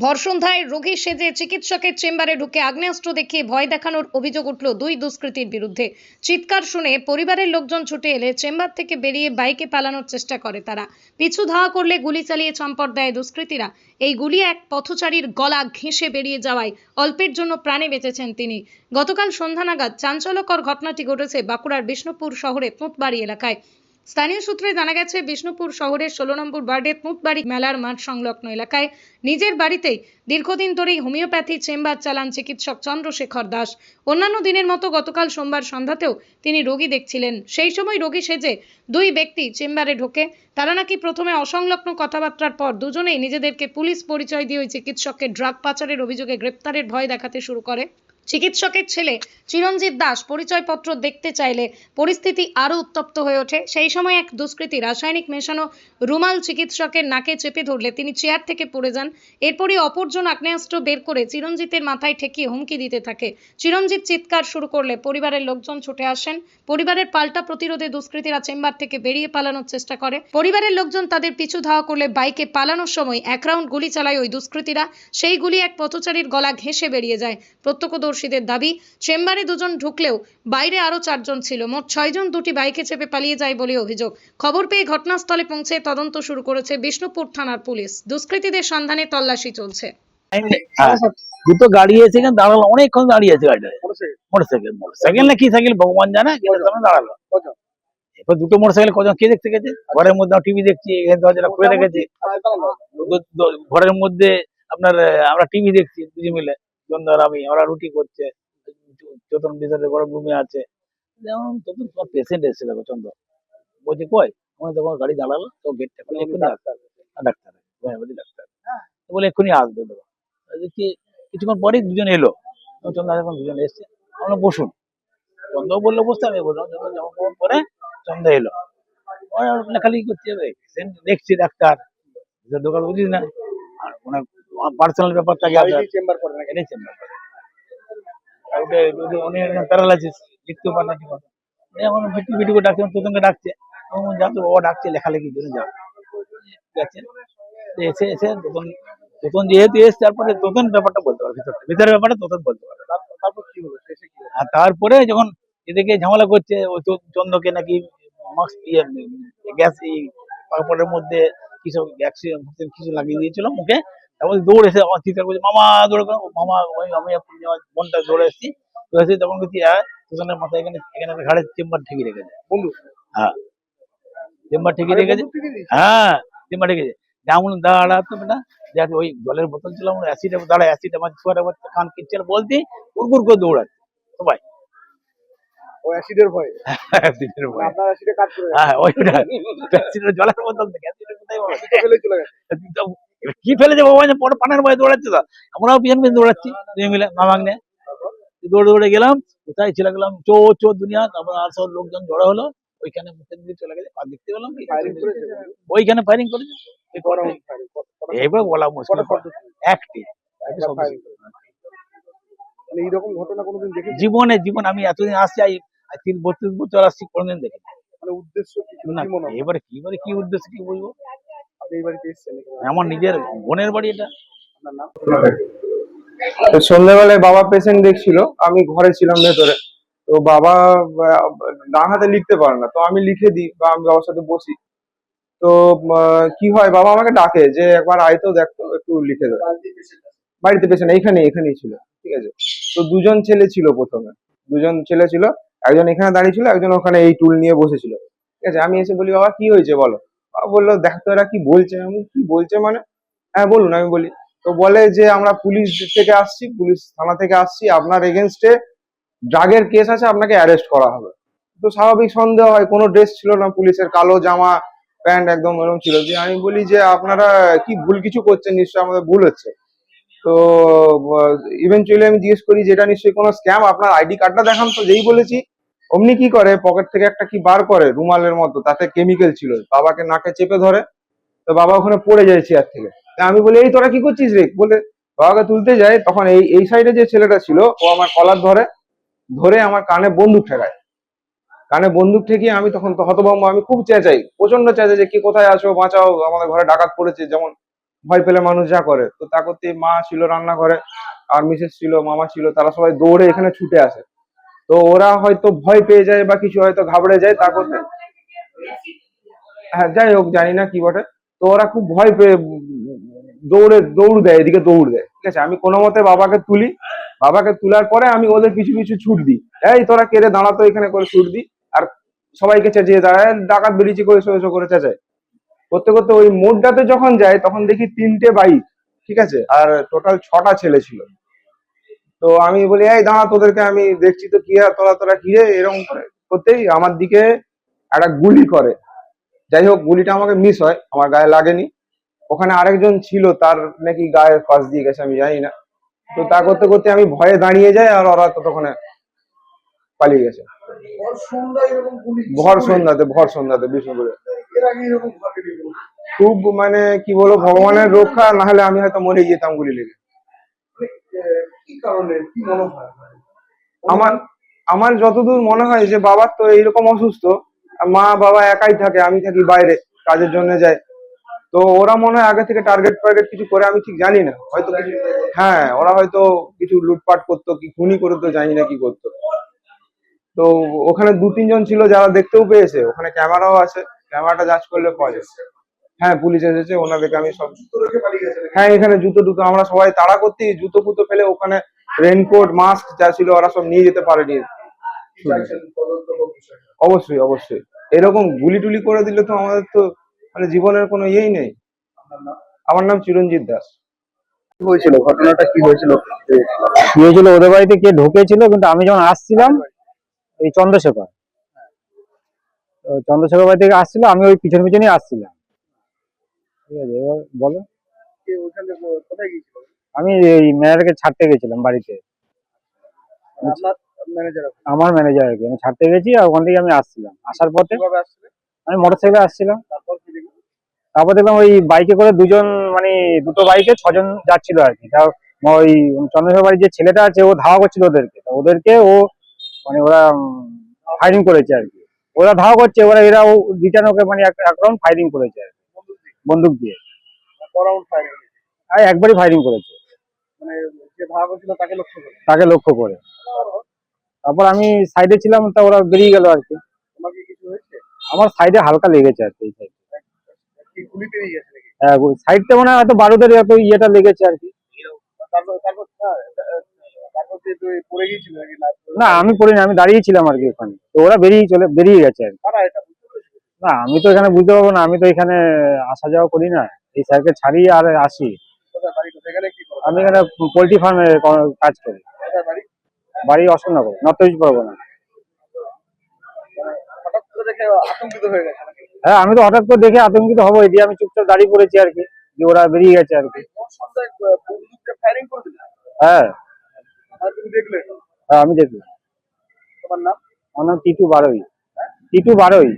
ভর সন্ধ্যায় রোগী সেজে চিকিৎসকের চেম্বারে ঢুকে আগ্নেয়াস্ত্র দেখিয়ে ভয় দেখানোর অভিযোগ উঠল দুই দুষ্কৃতীর বিরুদ্ধে। চিৎকার শুনে পরিবারের লোকজন ছুটে এলে চেম্বার থেকে বেরিয়ে বাইকে পালানোর চেষ্টা করে তারা। পিছু ধাওয়া করলে গুলি চালিয়ে চম্পট দেয় দুষ্কৃতীরা। এই গুলি এক পথচারীর গলা ঘেঁষে বেরিয়ে যাওয়ায় অল্পের জন্য প্রাণে বেঁচেছেন তিনি। গতকাল সন্ধ্যা নাগাদ চাঞ্চল্যকর ঘটনাটি ঘটেছে বাঁকুড়ার বিষ্ণুপুর শহরে তুঁতবাড়ি এলাকায়। স্থানীয় সূত্রে জানা গেছে, বিষ্ণুপুর শহরের 16 নম্বর ওয়ার্ডের তুঁতবাড়ি মেলার মাঠ সংলগ্ন এলাকায় নিজের বাড়িতেই দীর্ঘদিন ধরেই হোমিওপ্যাথি চেম্বার চালান চিকিৎসক চন্দ্রশেখর দাস। অন্যান্য দিনের মতো গতকাল সোমবার সন্ধ্যাতেও তিনি রোগী দেখছিলেন। সেই সময় রোগী সেজে দুই ব্যক্তি চেম্বারে ঢোকে। তারা নাকি প্রথমে অসংলগ্ন কথাবার্তার পর দুজনেই নিজেদেরকে পুলিশ পরিচয় দিয়ে ওই চিকিৎসককে ড্রাগ পাচারের অভিযোগে গ্রেপ্তারের ভয় দেখাতে শুরু করে। চিকিৎসকের ছেলে চিরঞ্জিত দাস পরিচয়পত্র দেখতে চাইলে পরিস্থিতি আরো উত্তপ্ত হয়ে ওঠে। সেই সময় এক দুষ্কৃতী রাসায়নিক মেশানো রুমাল চিকিৎসকের নাকে চেপে ধরলে তিনি চেয়ার থেকে পড়ে যান। এরপরই অপরজন আগ্নেয়াস্ত্র বের করে চিরঞ্জিতের মাথায় ঠেকিয়ে হুমকি দিতে থাকে। চিরঞ্জিত চিৎকার শুরু করলে পরিবারের লোকজন ছুটে আসেন। পরিবারের পাল্টা প্রতিরোধে দুষ্কৃতীরা চেম্বার থেকে বেরিয়ে পালানোর চেষ্টা করে। পরিবারের লোকজন তাদের পিছু ধাওয়া করলে বাইকে পালানোর সময় এক রাউন্ড গুলি চালায় ওই দুষ্কৃতীরা। সেই গুলি এক পথচারীর গলা ঘেঁষে বেরিয়ে যায়। প্রত্যক্ষদর্শীদের দাবি, চেম্বারে দুজন ঢুকলেও বাইরে আরো 4 জন ছিল। মোট 6 জন দুটি বাইকে চেপে পালিয়ে যায় বলে অভিযোগ। খবর পেয়ে ঘটনাস্থলে পৌঁছে তদন্ত শুরু করেছে বিষ্ণুপুর থানার পুলিশ। দুষ্কৃতীদের সন্ধানে তল্লাশি চলছে। দুটো গাড়ি এসে এখানে দাঁড়ালো, অনেকক্ষণ দাঁড়িয়ে আছে গাড়িটা। মোটরসাইকেল না কি সাইকেল ভগবান জানে, সামনে দাঁড়ালো। এবার দুটো মোটরসাইকেল কজন কে দেখতে গেছে? ঘরের মধ্যে টিভি দেখছি, এখানে দরজাটা খুলে রেখেছি। ঘরের মধ্যে আপনার আমরা টিভি দেখছি দুজন মিলে, চন্দর আমি, ওরা রুটি করছে, চতন ভিতরে বড় রুমে আছে। যেমন তখন তোমার পেশেন্ট এসে দেখো চন্দর বলছে কই, আমার তখন গাড়ি দাঁড়ালো, তো গেটটা খুলে এক্ষুনি ডাক্তার ডাক্তার বলে এক্ষুনি আসবে। দেবো দেখছি কিছুক্ষণ পরেই দুজন এলো, চন্দর এখন দুজন এসছে। আমরা বসুন, চন্দ্র বললো বসতে, আমি বললাম চন্দ্র যেমন পরে চন্দ্র এলো, লেখালেখি করতে হবে, দেখছি ডাক্তার দোকান বুঝিস না, আর ওনার পার্সোনাল ব্যাপার থাকে। চেম্বার করে না, এটাই চেম্বার করে। প্যারালাইসিস, লিখতেও পারে না ঠিক মতো। এখন ভিটু ভিটু করে ডাকছে, তোতনকে ডাকছে, যা তো বাবা ডাকছে লেখালেখির জন্য, যা গেছে। এসে এসে তোতন যেহেতু এসে, তারপরে তোতন ব্যাপারটা বলতে পারে, ভিতরের ব্যাপারটা তোতন বলতে পারে। তারপর কি হলো? আর তারপরে যখন এদিকে ঝামেলা করছে, ওই চন্দ্রকে নাকি মাস্ক দিয়ে গ্যাস পাপড়ের মধ্যে কিছু কিছু লাগিয়ে দিয়েছিল মুখে। তারপর দৌড় এসে আমার চিৎকার করছে, মামা দৌড়ে, মামা ওই আমি বোনটা দৌড়ে এসেছি। তখন বলছি দুজনের মাথায় এখানে এখানে ঘাড়ে চেম্বার ঠেকে রেখেছে বন্ধু। হ্যাঁ, চেম্বার ঠেকে রেখেছে। হ্যাঁ, চেম্বার ঠেকেছে। যেমন দাঁড়াতো বেটা, যাতে ওই জলের বোতল ছিল, অ্যাসিড দাঁড়া, অ্যাসিড আমার ছোয়াটা কান কিনছে বলতে গুড় করে দৌড়াচ্ছে সবাই। অ্যাসিডের ভয়, অ্যাসিডের ভয়। আপনার অ্যাসিডে কাজ করে। হ্যাঁ, ওইটা অ্যাসিডের জলের বোতল থেকে অ্যাসিডের কোথায় ফেলে চলে গেছে। কি ফেলেছে বাবা, পরে পানের ভয়ে দৌড়াচ্ছে। তো আমরাও পিছন পিছন দৌড়াচ্ছি দুই মিলে, মামাগ্নে দৌড়ে দৌড়ে গেলাম। কোথায় ছিল গেলাম, চোর দুনিয়া। তারপর আর সব লোকজন জড়ো হলো, ওইখানে মুখের দিকে চলে গেছে। আর দেখতে পেলাম কি ওইখানে ফায়ারিং করেছে। এবার বলা মুশকিল, একটি এইরকম ঘটনা কোনোদিন দেখি জীবনে আমি এতদিন আসছি, 32 বছর আসছি, কোনোদিন দেখি উদ্দেশ্য না। এবারে কি উদ্দেশ্য কি বলবো? আমার নিজের বোনের বাড়ি এটা। সন্ধ্যাবেলায় বাবা পেশেন্ট দেখছিল, আমি ঘরে ছিলাম ভেতরে। তো বাবা ডান হাতে লিখতে পারে না, তো আমি লিখে দিই বা আমি বাবার সাথে বসি। তো কি হয়, বাবা আমাকে ডাকে যে একবার আয় তো, দেখতো একটু লিখে দেয়। বাড়িতে পেশেন্ট এখানেই ছিল, ঠিক আছে। তো দুজন ছেলে ছিল, প্রথমে দুজন ছেলে ছিল, একজন এখানে দাঁড়িয়ে ছিল, একজন ওখানে এই টুল নিয়ে বসেছিল, ঠিক আছে। আমি এসে বলি, বাবা কি হয়েছে বলো। বাবা বললো, দেখতো এরা কি বলছে। আমি কি বলছে মানে? হ্যাঁ বলুন। আমি বলি, তো বলে যে আমরা পুলিশ থেকে আসছি, পুলিশ থানা থেকে আসছি, আপনার এগেনস্টে ড্রাগের কেস আছে, আপনাকে অ্যারেস্ট করা হবে। তো স্বাভাবিক সন্দেহ হয়, কোনো ড্রেস ছিল না পুলিশের, কালো জামা প্যান্ট একদম এরকম ছিল। যে আমি বলি যে আপনারা কি ভুল কিছু করছেন, নিশ্চয়ই আমাদের ভুল হচ্ছে। তো ইভেনচুয়ালি আমি জিজ্ঞেস করি যে এটা নিশ্চয়ই কোনো স্ক্যাম, আপনার আইডি কার্ডটা দেখান। তো যেই বলেছি, অমনি কি করে পকেট থেকে একটা কি বার করে রুমালের মতো, তাতে কেমিক্যাল ছিল, বাবাকে নাকে চেপে ধরে। তো বাবা ওখানে পড়ে যায় চেয়ার থেকে। আমি বলি, এই তোরা কি করছিস রে বলে বাবাকে তুলতে যায়। তখন এই সাইডে যে ছেলেটা ছিল, ও আমার কলার ধরে আমার কানে বন্দুক ঠেকায়। কানে বন্দুক ঠেকিয়ে আমি তখন তো হতভম্ব, আমি খুব চেঁচাই, প্রচন্ড চেঁচাই যে কি কোথায় আছো, বাঁচাও, আমাদের ঘরে ডাকাত পড়েছে। যেমন ভয় পেলে মানুষ যা করে, তো তা করতে মা ছিল রান্নাঘরে, আর মিসেস ছিল, মামা ছিল, তারা সবাই দৌড়ে এখানে ছুটে আসে। তো ওরা হয়তো ভয় পেয়ে যায় বা কিছু হয়তো ঘাবড়ে যায়, তা করতে হ্যাঁ যাই হোক জানি না কি বটে। তো ওরা খুব ভয় পেয়ে দৌড় দেয়, এদিকে দৌড় দেয়, ঠিক আছে। আমি কোনো মতে বাবাকে তুলি, বাবাকে তোলার পরে আমি ওদের পিছু পিছু ছুট দিই, এই তোরা কেড়ে দাঁড়াতো এখানে করে ছুট দিই। আর সবাইকে চেঁচিয়ে দাঁড়ায়, ডাকাত বেরিয়েছি করে এসো এসো করে চেঁচায়। করতে করতে ওই মোড়টাতে যখন যায় তখন দেখি 3টে বাইক, ঠিক আছে, আর টোটাল 6টা ছেলে ছিল। তো আমি বলি এই দাঁড়া, তোদেরকে আমি দেখছি তো কি আর তোরা তোরা কি রে, এরকম করে করতেই আমার দিকে একটা গুলি করে। যাই হোক গুলিটা আমাকে মিস হয়, আমার গায়ে লাগেনি। ওখানে আরেকজন ছিল, তার নাকি গায়ে ফাঁস দিয়ে গেছে, আমি জানি না। তো তা করতে করতে আমি ভয়ে দাঁড়িয়ে যাই, আর ওরা ততক্ষণে পালিয়ে গেছে। ভর সন্ধ্যাতে বিষ্ণুপুরে। খুব মানে কি বলবো, ভগবানের রক্ষা, না হলে আমি হয়তো মরে যেতাম গুলি লেগে। আমার আমার যতদূর মনে হয় যে বাবার তো এইরকম অসুস্থ, মা বাবা একাই থাকে, আমি থাকি বাইরে, কাজের জন্য যাই। তো ওরা মনে হয় আগে থেকে টার্গেট ফার্গেট কিছু করে, আমি ঠিক জানি না, হয়তো কিছু, হ্যাঁ ওরা হয়তো কিছু লুটপাট করতো, কি খুনি করতো, জানি না কি করতো। তো ওখানে 2-3 জন ছিল যারা দেখতেও পেয়েছে, ওখানে ক্যামেরাও আছে, ক্যামেরাটা যাচ করলে পাওয়া যাবে। হ্যাঁ পুলিশ এসেছে, ওনাদেরকে আমি সব, হ্যাঁ এখানে জুতো টুতো আমরা সবাই তাড়া করতে জুতো ফুতো ফেলে, ওখানে রেনকোট মাস্ক যা ছিল ওরা সব নিয়ে যেতে পারেনি। অবশ্যই অবশ্যই, এরকম গুলি টুলি করে দিলে তো আমাদের তো মানে জীবনের কোনো ইয়েই নেই। আমার নাম চিরঞ্জিত দাস। কি হয়েছিল, ঘটনাটা কি হয়েছিল? কি হয়েছিল, ওদের বাড়িতে কে ঢুকেছিল, কিন্তু আমি যখন আসছিলাম, এই চন্দ্রশেখর, তো চন্দ্রশেখর বাড়ি থেকে আসছিল, আমি ওই পিছন পিছনই আসছিলাম। ঠিক আছে, এবার বলো। কে ওখানে কোথায় গিয়েছিল? আমি এই ম্যানেজারকে ছাড়তে গেছিলাম বাড়িতে, আপনার ম্যানেজার? আমার ম্যানেজার আর কি, আমি ছাড়তে গেছি, আর ওখান থেকে আমি আসছিলাম, আসার পথে কিভাবে আসছিল? আমি মোটরসাইকেলে আসছিলাম। তারপর কি দেখলেন? তারপর দেখলাম ওই বাইকে করে দুজন, মানে দুটো বাইকে 6জন যাচ্ছিল আর কি। তা ওই চন্দ্রশেখর বাড়ির যে ছেলেটা আছে, ও ধাওয়া করছিল ওদেরকে, তা ওদেরকে ও মানে ওরা ফায়ারিং করেছে আর কি। ওরা ধাওয়া করছে, ওরা এরা রিটার্ন ওকে মানে এক রাউন্ড ফায়ারিং করেছে আর কি, বন্দুক দিয়ে। Around firing? আর একবারই ফায়ারিং করেছে, মানে যে ধাওয়া করছিল তাকে লক্ষ্য করে? তাকে লক্ষ্য করে। তারপর আমি সাইডে ছিলাম, তা ওরা বেরিয়ে গেল আর কি। তোমার কি কিছু হয়েছে? আমার সাইডে হালকা লেগেছে আর কি, এই সাইডে। কি গুলি পেরিয়ে গেছে নাকি? হ্যাঁ সাইডটা মানে হয়তো বারুদের এত ইয়েটা লেগেছে আর কি। তারপর তারপর তারপর যে তুই পড়ে গিয়েছিল নাকি? না আমি পড়িনি, আমি দাঁড়িয়েছিলাম আর কি ওখানে, তো ওরা বেরিয়ে গেছে আর কি। কারা এটা বুঝতে পেরেছো? না আমি তো এখানে বুঝতে পারবো না, আমি তো এখানে আসা যাওয়া করি না, এই স্যারকে ছাড়ি আর আসি। কোথায় বাড়ি, কোথায় এখানে কি করো? আমি এখানে পোল্ট্রি ফার্মে কাজ করি। কোথায় বাড়ি? বাড়ি অশোকনগর, নর্থ চব্বিশ পরগনা। মানে হঠাৎ করে দেখে আতঙ্কিত হয়ে গেছে নাকি? হ্যাঁ আমি তো হঠাৎ করে দেখে আতঙ্কিত হবো, এই দিয়ে আমি চুপচাপ দাঁড়িয়ে পড়েছি আর কি, যে ওরা বেরিয়ে গেছে আর কি। ওর সন্ধ্যায় বন্দুকটা ফায়ারিং করে দিল, হ্যাঁ আর তুমি দেখলে? হ্যাঁ আমি দেখলাম। তোমার নাম? আমার নাম টিটু বারোই। টিটু বারোই।